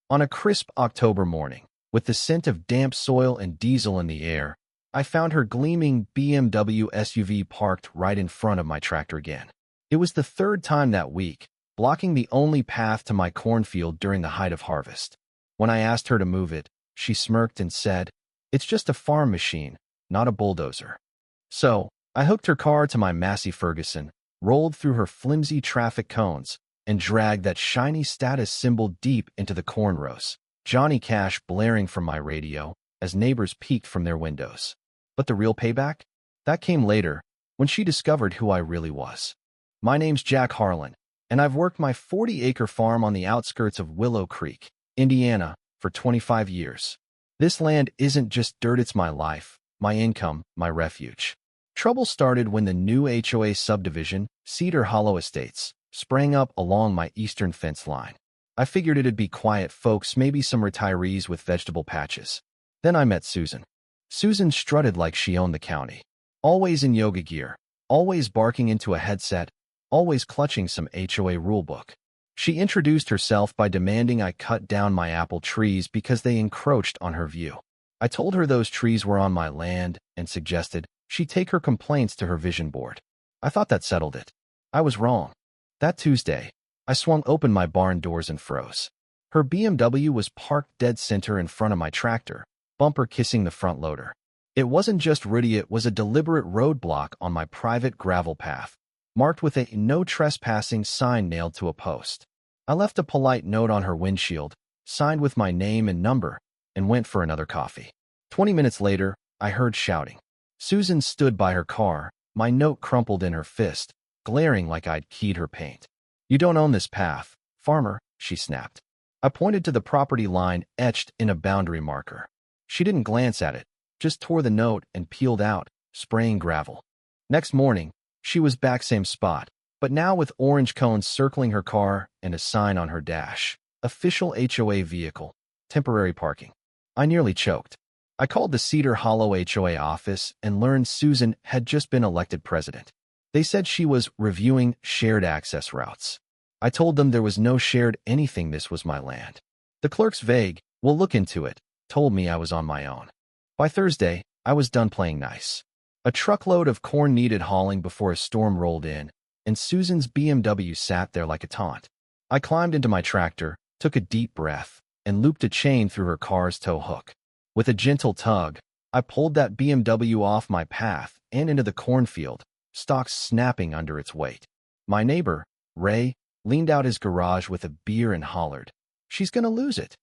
On a crisp October morning, with the scent of damp soil and diesel in the air, I found her gleaming BMW SUV parked right in front of my tractor again. It was the third time that week, blocking the only path to my cornfield during the height of harvest. When I asked her to move it, she smirked and said, "It's just a farm machine, not a bulldozer." So, I hooked her car to my Massey Ferguson, rolled through her flimsy traffic cones, and dragged that shiny status symbol deep into the corn rows, Johnny Cash blaring from my radio as neighbors peeked from their windows. But the real payback? That came later, when she discovered who I really was. My name's Jack Harlan, and I've worked my 40-acre farm on the outskirts of Willow Creek, Indiana, for 25 years. This land isn't just dirt, it's my life, my income, my refuge. Trouble started when the new HOA subdivision, Cedar Hollow Estates, sprang up along my eastern fence line. I figured it'd be quiet folks, maybe some retirees with vegetable patches. Then I met Susan. Susan strutted like she owned the county. Always in yoga gear, always barking into a headset, always clutching some HOA rulebook. She introduced herself by demanding I cut down my apple trees because they encroached on her view. I told her those trees were on my land and suggested she take her complaints to her vision board. I thought that settled it. I was wrong. That Tuesday, I swung open my barn doors and froze. Her BMW was parked dead center in front of my tractor, bumper kissing the front loader. It wasn't just ruddy, it was a deliberate roadblock on my private gravel path, marked with a "no trespassing" sign nailed to a post. I left a polite note on her windshield, signed with my name and number, and went for another coffee. 20 minutes later, I heard shouting. Susan stood by her car, my note crumpled in her fist, glaring like I'd keyed her paint. "You don't own this path, farmer," she snapped. I pointed to the property line etched in a boundary marker. She didn't glance at it, just tore the note and peeled out, spraying gravel. Next morning, she was back, same spot, but now with orange cones circling her car and a sign on her dash. "Official HOA vehicle, temporary parking." I nearly choked. I called the Cedar Hollow HOA office and learned Susan had just been elected president. They said she was reviewing shared access routes. I told them there was no shared anything, this was my land. The clerk's vague, "We'll look into it," told me I was on my own. By Thursday, I was done playing nice. A truckload of corn needed hauling before a storm rolled in, and Susan's BMW sat there like a taunt. I climbed into my tractor, took a deep breath, and looped a chain through her car's tow hook. With a gentle tug, I pulled that BMW off my path and into the cornfield, stalks snapping under its weight. My neighbor, Ray, leaned out his garage with a beer and hollered, "She's gonna lose it."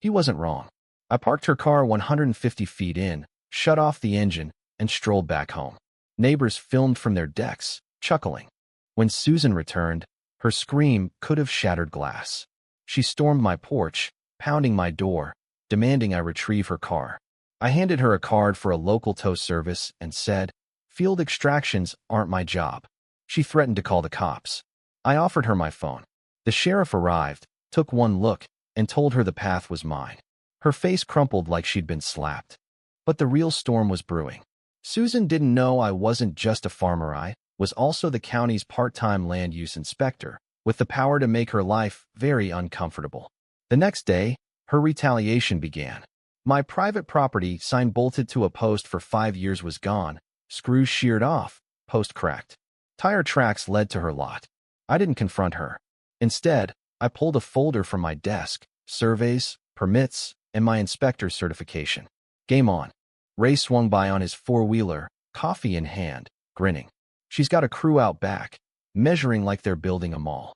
He wasn't wrong. I parked her car 150 feet in, shut off the engine, and strolled back home. Neighbors filmed from their decks, chuckling. When Susan returned, her scream could have shattered glass. She stormed my porch, pounding my door, demanding I retrieve her car. I handed her a card for a local tow service and said, "Field extractions aren't my job." She threatened to call the cops. I offered her my phone. The sheriff arrived, took one look, and told her the path was mine. Her face crumpled like she'd been slapped. But the real storm was brewing. Susan didn't know I wasn't just a farmer, I was also the county's part-time land use inspector, with the power to make her life very uncomfortable. The next day, her retaliation began. My private property sign bolted to a post for 5 years was gone, screws sheared off, post cracked. Tire tracks led to her lot. I didn't confront her. Instead, I pulled a folder from my desk, surveys, permits, and my inspector's certification. Game on. Ray swung by on his four-wheeler, coffee in hand, grinning. "She's got a crew out back, measuring like they're building a mall."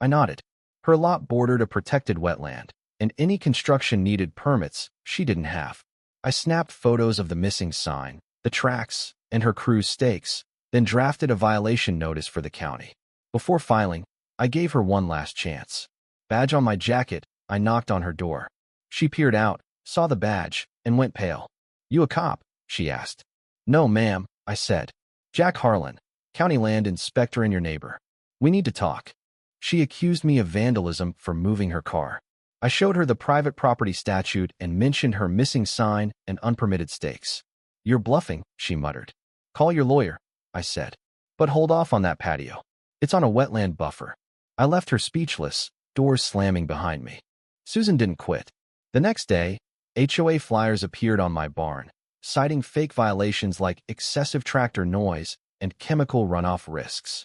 I nodded. Her lot bordered a protected wetland, and any construction needed permits she didn't have. I snapped photos of the missing sign, the tracks, and her crew's stakes, then drafted a violation notice for the county. Before filing, I gave her one last chance. Badge on my jacket, I knocked on her door. She peered out, saw the badge, and went pale. "You a cop?" she asked. "No, ma'am," I said. "Jack Harlan, county land inspector and your neighbor. We need to talk." She accused me of vandalism for moving her car. I showed her the private property statute and mentioned her missing sign and unpermitted stakes. "You're bluffing," she muttered. "Call your lawyer," I said. "But hold off on that patio. It's on a wetland buffer." I left her speechless, doors slamming behind me. Susan didn't quit. The next day, HOA flyers appeared on my barn, citing fake violations like excessive tractor noise and chemical runoff risks.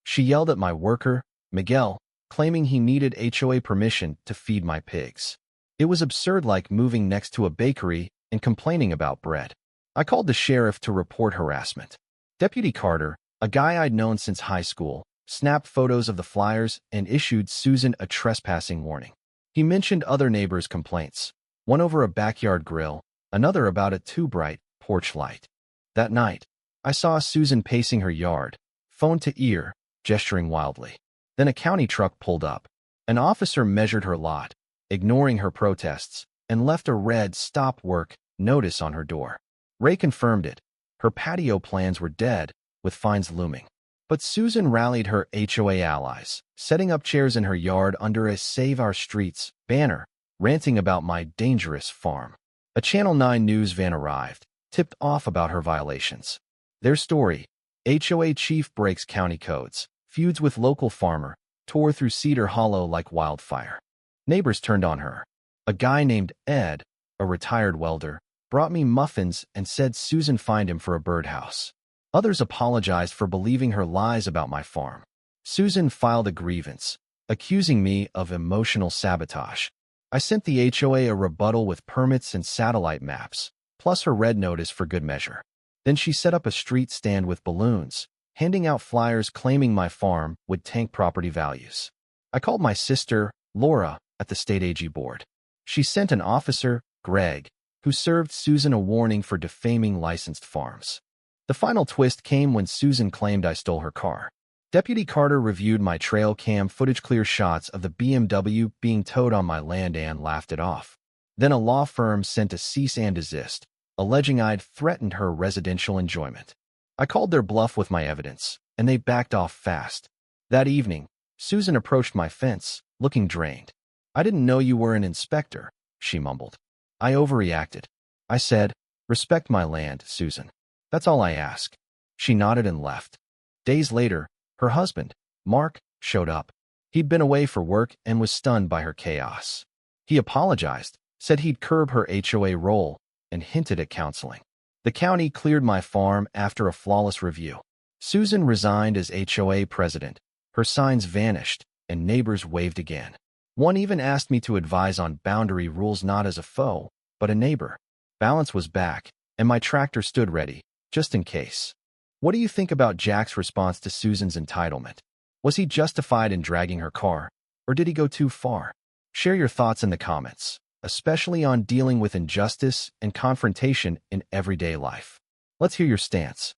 She yelled at my worker, Miguel, claiming he needed HOA permission to feed my pigs. It was absurd, like moving next to a bakery and complaining about bread. I called the sheriff to report harassment. Deputy Carter, a guy I'd known since high school, snapped photos of the flyers and issued Susan a trespassing warning. He mentioned other neighbors' complaints, one over a backyard grill, another about a too bright porch light. That night, I saw Susan pacing her yard, phone to ear, gesturing wildly. Then a county truck pulled up. An officer measured her lot, ignoring her protests, and left a red "Stop Work" notice on her door. Ray confirmed it. Her patio plans were dead, with fines looming. But Susan rallied her HOA allies, setting up chairs in her yard under a "Save Our Streets" banner, ranting about my dangerous farm. A Channel 9 news van arrived, tipped off about her violations. Their story: HOA chief breaks county codes, feuds with local farmer, tore through Cedar Hollow like wildfire. Neighbors turned on her. A guy named Ed, a retired welder, brought me muffins and said Susan fined him for a birdhouse. Others apologized for believing her lies about my farm. Susan filed a grievance, accusing me of emotional sabotage. I sent the HOA a rebuttal with permits and satellite maps, plus her red notice for good measure. Then she set up a street stand with balloons, handing out flyers claiming my farm would tank property values. I called my sister, Laura, at the state AG board. She sent an officer, Greg, who served Susan a warning for defaming licensed farms. The final twist came when Susan claimed I stole her car. Deputy Carter reviewed my trail cam footage, clear shots of the BMW being towed on my land, and laughed it off. Then a law firm sent a cease and desist, alleging I'd threatened her residential enjoyment. I called their bluff with my evidence, and they backed off fast. That evening, Susan approached my fence, looking drained. "I didn't know you were an inspector," she mumbled. I overreacted. I said, "Respect my land, Susan. That's all I ask." She nodded and left. Days later, her husband, Mark, showed up. He'd been away for work and was stunned by her chaos. He apologized, said he'd curb her HOA role, and hinted at counseling. The county cleared my farm after a flawless review. Susan resigned as HOA president. Her signs vanished, and neighbors waved again. One even asked me to advise on boundary rules, not as a foe, but a neighbor. Balance was back, and my tractor stood ready, just in case. What do you think about Jack's response to Susan's entitlement? Was he justified in dragging her car, or did he go too far? Share your thoughts in the comments, especially on dealing with injustice and confrontation in everyday life. Let's hear your stance.